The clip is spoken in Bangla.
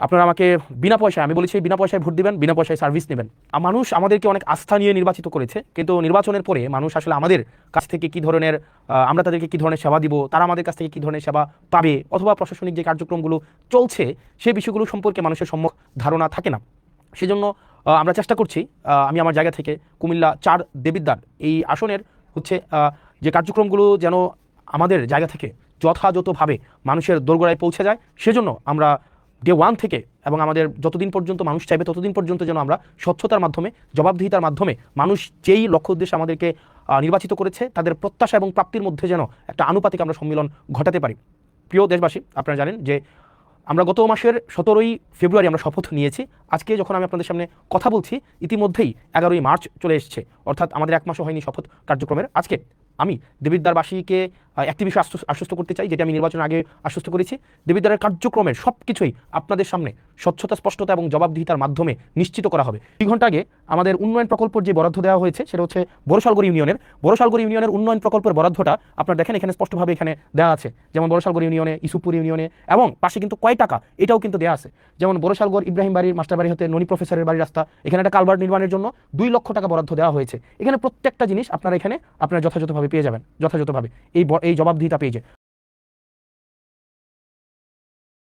আপনারা আমাকে বিনা পয়সায়, আমি বলেছি বিনা পয়সায় ভোট দিবেন, বিনা পয়সায় সার্ভিস নেবেন। মানুষ আমাদেরকে অনেক আস্থা নিয়ে নির্বাচিত করেছে, কিন্তু নির্বাচনের পরে মানুষ আসলে আমাদের কাছ থেকে কি ধরনের, আমরা তাদেরকে কি ধরনের সেবা দিব, তারা আমাদের কাছ থেকে কি ধরনের সেবা পাবে, অথবা প্রশাসনিক যে কার্যক্রমগুলো চলছে সেই বিষয়গুলো সম্পর্কে মানুষের সম্যক ধারণা থাকে না। সেজন্য আমরা চেষ্টা করছি, আমি আমার জায়গা থেকে কুমিল্লা 4 দেবিদ্বার এই আসনের হচ্ছে যে কার্যক্রমগুলো যেন আমাদের জায়গা থেকে যথাযথভাবে মানুষের দোরগোড়ায় পৌঁছে যায়, সেজন্য আমরা ডে 1 থেকে এবং আমাদের যতদিন পর্যন্ত মানুষ চাইবে ততদিন পর্যন্ত যেন আমরা স্বচ্ছতার মাধ্যমে, জবাবদিহিতার মাধ্যমে মানুষ যেই লক্ষ্য উদ্দেশ্যে আমাদেরকে নির্বাচিত করেছে তাদের প্রত্যাশা এবং প্রাপ্তির মধ্যে যেন একটা আনুপাতিক আমরা সম্মিলন ঘটাতে পারি। প্রিয় দেশবাসী, আপনারা জানেন যে আমরা গত মাসের 17ই ফেব্রুয়ারি আমরা শপথ নিয়েছি। আজকে যখন আমি আপনাদের সামনে কথা বলছি, ইতিমধ্যেই 11ই মার্চ চলে এসেছে, অর্থাৎ আমাদের 1 মাসও হয়নি শপথ কার্যক্রমের। আজকে আমি দেবিদ্বারবাসীকে একটি বিষয় আশ্বস্ত করতে চাই, যেটা আমি নির্বাচনের আগে আশ্বস্ত করেছি। দেবিদ্বারের কার্যক্রমের সব কিছুই আপনাদের সামনে স্বচ্ছতা, স্পষ্টতা এবং জবাবদিহিতার মাধ্যমে নিশ্চিত করা হবে। 2 ঘন্টা আগে আমাদের উন্নয়ন প্রকল্পের যে বরাদ্দ দেওয়া হয়েছে সেটা হচ্ছে বড়শালগড় ইউনিয়নের উন্নয়ন প্রকল্পের বরাদ্দটা আপনারা দেখেন এখানে স্পষ্টভাবে এখানে দেওয়া আছে। যেমন বড়শালগড় ইউনিয়নে, ইসুপুর ইউনিয়নে, এবং পাশে কিন্তু কয় টাকা এটাও কিন্তু দেওয়া আছে। যেমন বড়শালগড় ইব্রাহিম বাড়ির মাস্টার বাড়ি হতে ননি প্রফেসরের বাড়ির রাস্তা, এখানে একটা কালভার্ট নির্মাণের জন্য 2 লক্ষ টাকা বরাদ্দ দেওয়া হয়েছে। এখানে প্রত্যেকটা জিনিস আপনারা যথাযথভাবে পেয়ে যাবেন, যথাযথভাবে এই জবাবদিহিতা পেয়ে যায়।